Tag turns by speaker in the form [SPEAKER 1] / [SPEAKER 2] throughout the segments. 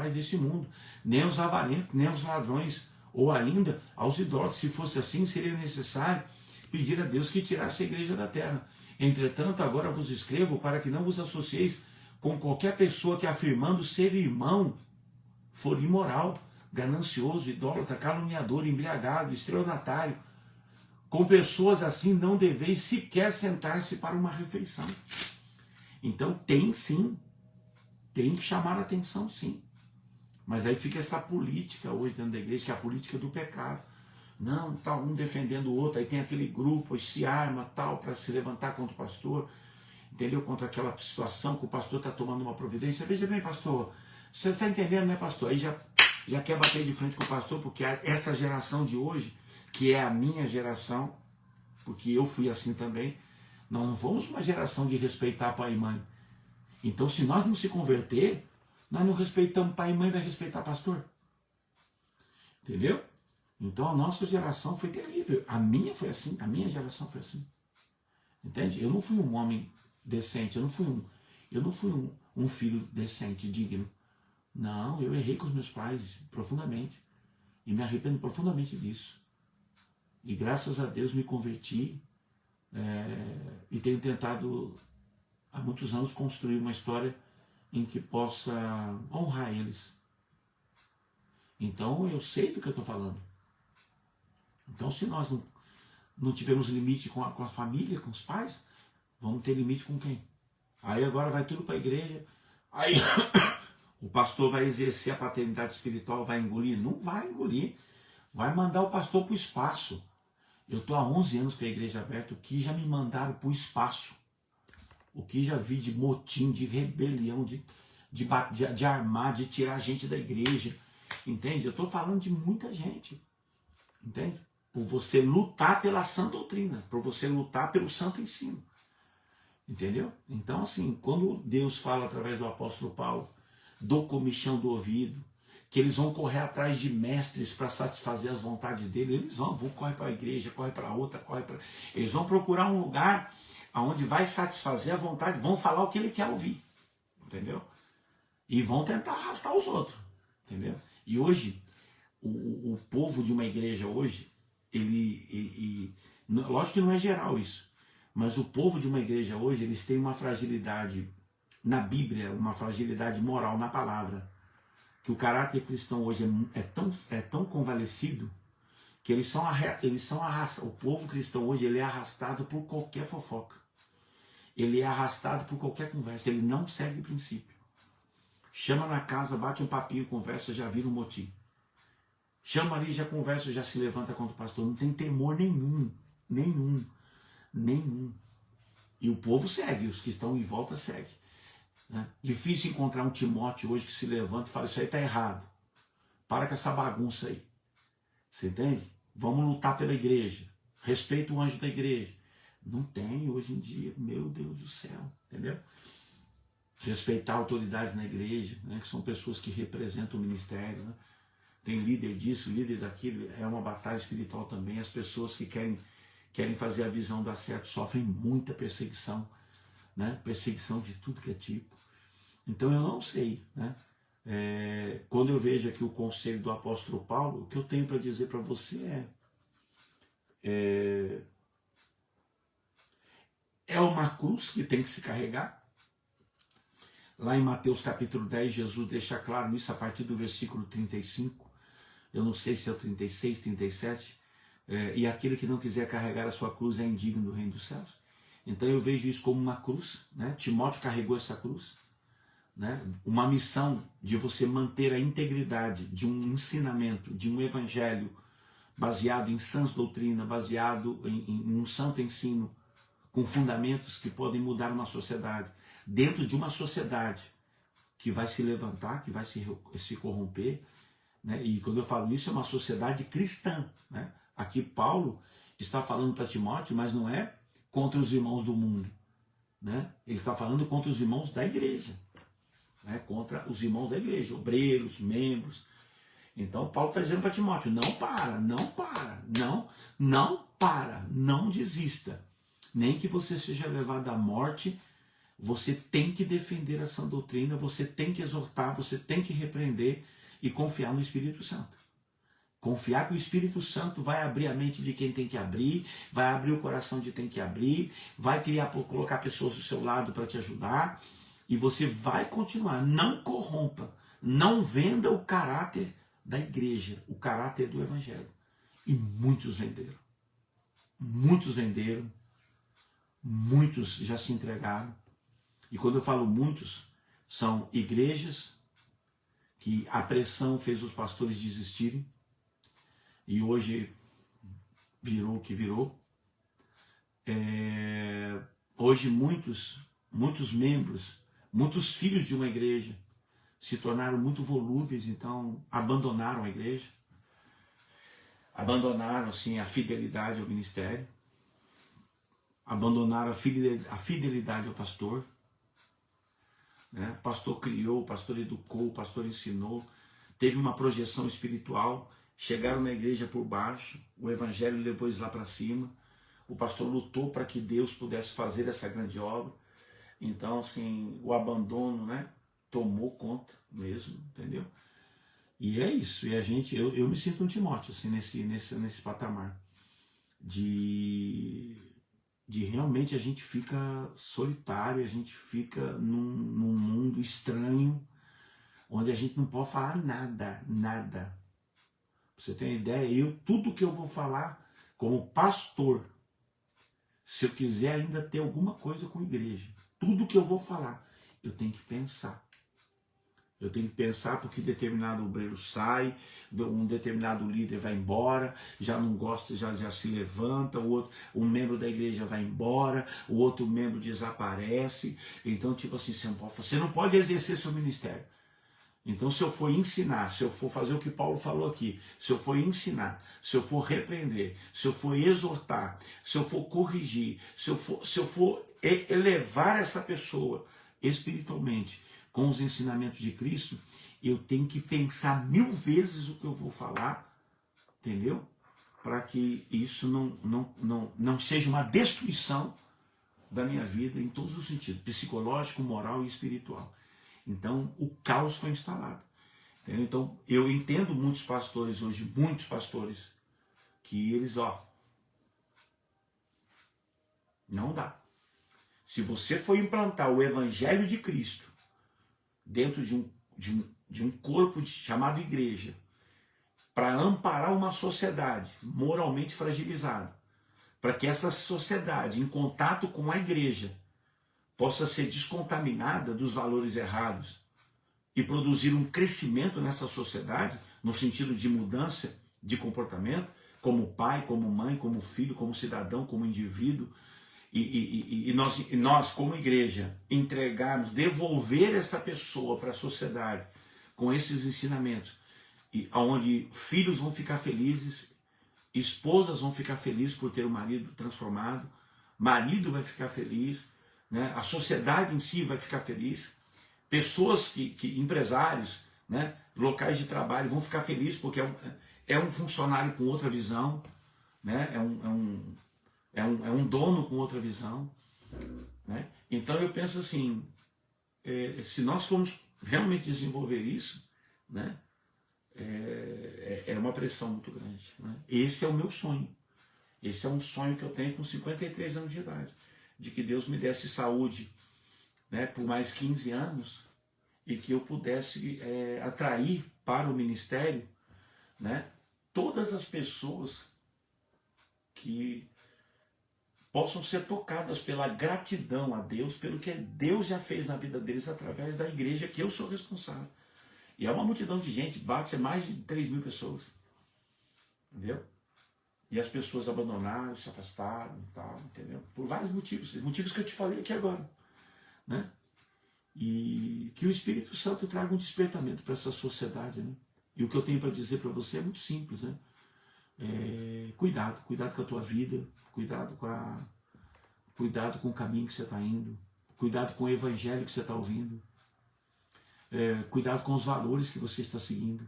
[SPEAKER 1] desse mundo, nem aos avarentos, nem aos ladrões, ou ainda aos idólatras. Se fosse assim, seria necessário pedir a Deus que tirasse a igreja da terra. Entretanto, agora vos escrevo para que não vos associeis com qualquer pessoa que, afirmando ser irmão, for imoral, ganancioso, idólatra, caluniador, embriagado, estelionatário. Com pessoas assim não deveis sequer sentar-se para uma refeição. Então tem que chamar a atenção sim. Mas aí fica essa política hoje dentro da igreja, que é a política do pecado. Não, tá um defendendo o outro, aí tem aquele grupo, aí se arma tal, para se levantar contra o pastor, entendeu? Contra aquela situação que o pastor está tomando uma providência. Veja bem, pastor, você está entendendo, né, pastor? Aí já quer bater de frente com o pastor, porque essa geração de hoje, que é a minha geração, porque eu fui assim também, nós não fomos uma geração de respeitar pai e mãe. Então, se nós não se converter, nós não respeitamos pai e mãe, vai respeitar pastor. Entendeu? Então, a nossa geração foi terrível. A minha foi assim, a minha geração foi assim. Entende? Eu não fui um homem decente, eu não fui um filho decente, digno. Não, eu errei com os meus pais profundamente. E me arrependo profundamente disso. E graças a Deus me converti e tenho tentado há muitos anos construir uma história em que possa honrar eles. Então eu sei do que eu estou falando. Então se nós não tivermos limite com a família, com os pais, vamos ter limite com quem? Aí agora vai tudo para a igreja, aí o pastor vai exercer a paternidade espiritual, vai engolir? Não vai engolir, vai mandar o pastor para o espaço. Eu estou há 11 anos com a igreja aberta, o que já me mandaram para o espaço, o que já vi de motim, de rebelião, de armar, de tirar a gente da igreja, entende? Eu estou falando de muita gente, entende? Por você lutar pela sã doutrina, por você lutar pelo santo ensino, entendeu? Então assim, quando Deus fala através do apóstolo Paulo, do comichão do ouvido, que eles vão correr atrás de mestres para satisfazer as vontades dele, eles vão correr para a igreja, correr para outra, eles vão procurar um lugar onde vai satisfazer a vontade, vão falar o que ele quer ouvir, entendeu? E vão tentar arrastar os outros, entendeu? E hoje, o povo de uma igreja hoje, lógico que não é geral isso, mas o povo de uma igreja hoje, eles têm uma fragilidade na Bíblia, uma fragilidade moral na palavra, que o caráter cristão hoje é tão convalescido que o povo cristão hoje ele é arrastado por qualquer fofoca, ele é arrastado por qualquer conversa, ele não segue princípio. Chama na casa, bate um papinho, conversa, já vira um motim. Chama ali, já conversa, já se levanta contra o pastor, não tem temor nenhum. E o povo segue, os que estão em volta seguem. Né? Difícil encontrar um Timóteo hoje que se levanta e fala, isso aí está errado. Para com essa bagunça aí. Você entende? Vamos lutar pela igreja. Respeita o anjo da igreja. Não tem hoje em dia, meu Deus do céu. Entendeu? Respeitar autoridades na igreja, né? Que são pessoas que representam o ministério. Né? Tem líder disso, líder daquilo. É uma batalha espiritual também. As pessoas que querem fazer a visão dar certo sofrem muita perseguição. Né? Perseguição de tudo que é tipo. Então eu não sei, né? Quando eu vejo aqui o conselho do apóstolo Paulo, o que eu tenho para dizer para você é uma cruz que tem que se carregar. Lá em Mateus capítulo 10, Jesus deixa claro isso a partir do versículo 35, eu não sei se é o 36, 37, e aquele que não quiser carregar a sua cruz é indigno do reino dos céus. Então eu vejo isso como uma cruz, né? Timóteo carregou essa cruz, né? Uma missão de você manter a integridade de um ensinamento, de um evangelho baseado em sãs doutrina, baseado em um santo ensino, com fundamentos que podem mudar uma sociedade, dentro de uma sociedade que vai se levantar, que vai se corromper, né? E quando eu falo isso, é uma sociedade cristã, né? Aqui Paulo está falando para Timóteo, mas não é contra os irmãos do mundo, né? Ele está falando contra os irmãos da igreja, né? Contra os irmãos da igreja, obreiros, membros. Então Paulo está dizendo para Timóteo, não desista, nem que você seja levado à morte você tem que defender a sã doutrina, você tem que exortar, você tem que repreender e confiar no Espírito Santo. Confiar que o Espírito Santo vai abrir a mente de quem tem que abrir, vai abrir o coração de quem tem que abrir, vai colocar pessoas do seu lado para te ajudar, e você vai continuar. Não corrompa, não venda o caráter da igreja, o caráter do Evangelho. E muitos venderam. Muitos venderam, muitos já se entregaram. E quando eu falo muitos, são igrejas que a pressão fez os pastores desistirem, e hoje virou o que virou. Hoje muitos membros, muitos filhos de uma igreja se tornaram muito volúveis, então abandonaram a igreja, abandonaram assim a fidelidade ao ministério, abandonaram a fidelidade ao pastor. Né? O pastor criou, o pastor educou, o pastor ensinou, teve uma projeção espiritual, chegaram na igreja por baixo, o evangelho levou eles lá para cima, o pastor lutou para que Deus pudesse fazer essa grande obra. Então, assim, o abandono, né, tomou conta mesmo, entendeu? E é isso, e a gente, eu me sinto um Timóteo, assim, nesse patamar, de realmente a gente fica solitário, a gente fica num mundo estranho, onde a gente não pode falar nada. Pra você ter uma ideia, tudo que eu vou falar como pastor, se eu quiser ainda ter alguma coisa com a igreja, tudo que eu vou falar, eu tenho que pensar. Eu tenho que pensar porque determinado obreiro sai, um determinado líder vai embora, já não gosta, já se levanta, um membro da igreja vai embora, o outro membro desaparece. Então, tipo assim, você não pode exercer seu ministério. Então, se eu for ensinar, se eu for fazer o que Paulo falou aqui, se eu for ensinar, se eu for repreender, se eu for exortar, se eu for corrigir, se eu for elevar essa pessoa espiritualmente com os ensinamentos de Cristo, eu tenho que pensar 1000 vezes o que eu vou falar, entendeu? Para que isso não seja uma destruição da minha vida em todos os sentidos, psicológico, moral e espiritual. Então, o caos foi instalado. Entendeu? Então, eu entendo muitos pastores hoje, que eles, não dá. Se você for implantar o Evangelho de Cristo dentro de um corpo chamado igreja, para amparar uma sociedade moralmente fragilizada, para que essa sociedade, em contato com a igreja, possa ser descontaminada dos valores errados e produzir um crescimento nessa sociedade, no sentido de mudança de comportamento, como pai, como mãe, como filho, como cidadão, como indivíduo, e nós, como igreja, entregarmos, devolver essa pessoa para a sociedade com esses ensinamentos, onde filhos vão ficar felizes, esposas vão ficar felizes por ter um marido transformado, marido vai ficar feliz, né? A sociedade em si vai ficar feliz, pessoas empresários, né? Locais de trabalho vão ficar felizes porque é um funcionário com outra visão, né? É um dono com outra visão, né? Então eu penso assim, se nós formos realmente desenvolver isso, né? É uma pressão muito grande, né? Esse é o meu sonho. Esse é um sonho que eu tenho com 53 anos de idade, de que Deus me desse saúde, né, por mais 15 anos, e que eu pudesse atrair para o ministério, né, todas as pessoas que possam ser tocadas pela gratidão a Deus, pelo que Deus já fez na vida deles através da igreja que eu sou responsável. E é uma multidão de gente, bate mais de 3.000 pessoas. Entendeu? E as pessoas abandonaram, se afastaram e tal, entendeu? Por vários motivos, motivos que eu te falei aqui agora, né? E que o Espírito Santo traga um despertamento para essa sociedade, né? E o que eu tenho para dizer para você é muito simples, né? Cuidado com a tua vida, cuidado com o caminho que você está indo, cuidado com o evangelho que você está ouvindo, cuidado com os valores que você está seguindo,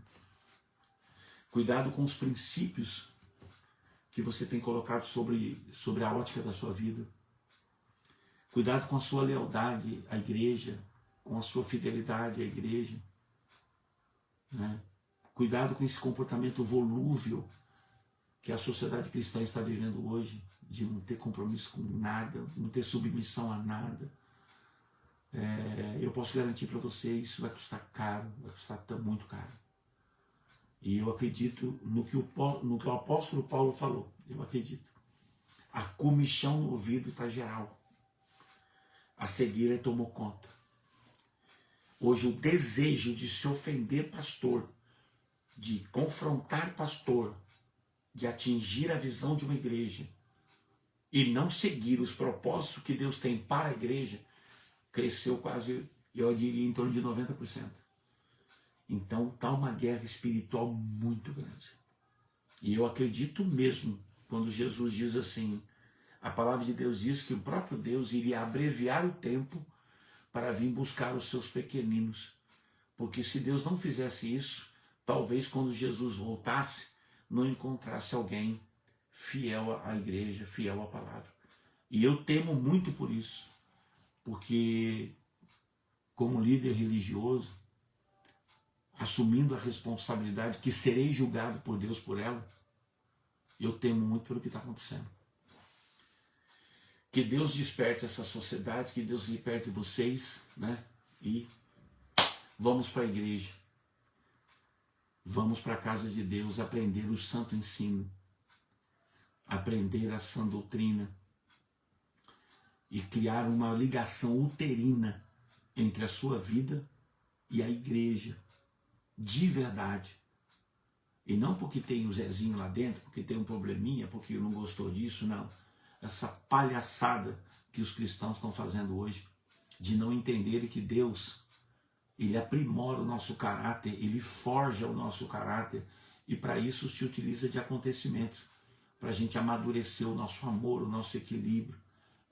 [SPEAKER 1] cuidado com os princípios que você tem colocado sobre a ótica da sua vida. Cuidado com a sua lealdade à igreja, com a sua fidelidade à igreja, né? Cuidado com esse comportamento volúvel que a sociedade cristã está vivendo hoje, de não ter compromisso com nada, não ter submissão a nada. Eu posso garantir para vocês, isso vai custar caro, vai custar muito caro. E eu acredito no que o apóstolo Paulo falou, eu acredito. A comichão no ouvido está geral. A cegueira tomou conta. Hoje o desejo de se ofender pastor, de confrontar pastor, de atingir a visão de uma igreja e não seguir os propósitos que Deus tem para a igreja, cresceu quase, eu diria, em torno de 90%. Então está uma guerra espiritual muito grande. E eu acredito mesmo, quando Jesus diz assim, a palavra de Deus diz que o próprio Deus iria abreviar o tempo para vir buscar os seus pequeninos. Porque se Deus não fizesse isso, talvez quando Jesus voltasse, não encontrasse alguém fiel à igreja, fiel à palavra. E eu temo muito por isso, porque como líder religioso, assumindo a responsabilidade que serei julgado por Deus por ela, eu temo muito pelo que está acontecendo. Que Deus desperte essa sociedade, que Deus desperte vocês, né? E vamos para a igreja. Vamos para a casa de Deus aprender o santo ensino, aprender a sã doutrina e criar uma ligação uterina entre a sua vida e a igreja, de verdade. E não porque tem o Zezinho lá dentro, porque tem um probleminha, porque não gostou disso, não. Essa palhaçada que os cristãos estão fazendo hoje, de não entenderem que Deus, Ele aprimora o nosso caráter, Ele forja o nosso caráter, e para isso se utiliza de acontecimentos, para a gente amadurecer o nosso amor, o nosso equilíbrio.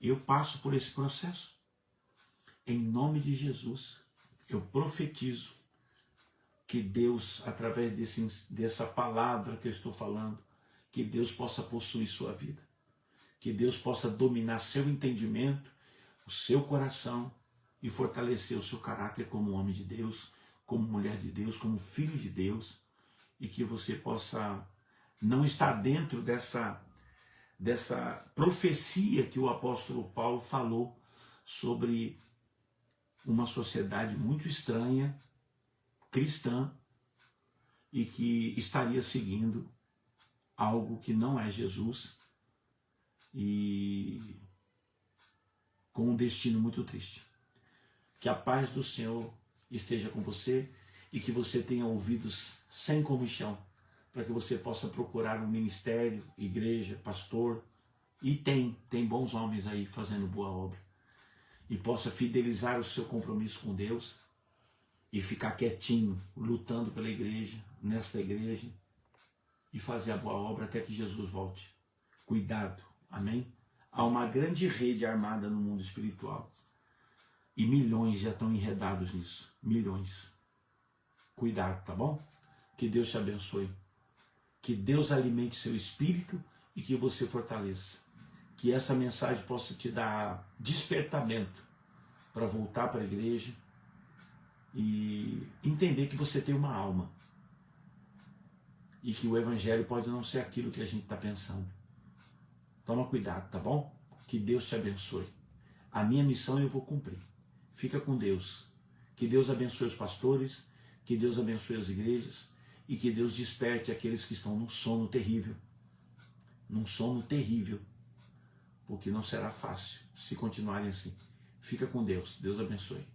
[SPEAKER 1] Eu passo por esse processo. Em nome de Jesus, eu profetizo que Deus, através dessa palavra que eu estou falando, que Deus possa possuir sua vida. Que Deus possa dominar seu entendimento, o seu coração e fortalecer o seu caráter como homem de Deus, como mulher de Deus, como filho de Deus, e que você possa não estar dentro dessa profecia que o apóstolo Paulo falou sobre uma sociedade muito estranha, cristã, e que estaria seguindo algo que não é Jesus, e com um destino muito triste. Que a paz do Senhor esteja com você e que você tenha ouvidos sem comichão, para que você possa procurar um ministério, igreja, pastor, e tem bons homens aí fazendo boa obra, e possa fidelizar o seu compromisso com Deus e ficar quietinho, lutando pela igreja, nesta igreja, e fazer a boa obra até que Jesus volte. Cuidado. Amém? Há uma grande rede armada no mundo espiritual. E milhões já estão enredados nisso. Milhões. Cuidado, tá bom? Que Deus te abençoe. Que Deus alimente seu espírito e que você fortaleça. Que essa mensagem possa te dar despertamento para voltar para a igreja e entender que você tem uma alma. E que o evangelho pode não ser aquilo que a gente está pensando. Toma cuidado, tá bom? Que Deus te abençoe. A minha missão eu vou cumprir. Fica com Deus. Que Deus abençoe os pastores, que Deus abençoe as igrejas e que Deus desperte aqueles que estão num sono terrível. Num sono terrível. Porque não será fácil se continuarem assim. Fica com Deus. Deus abençoe.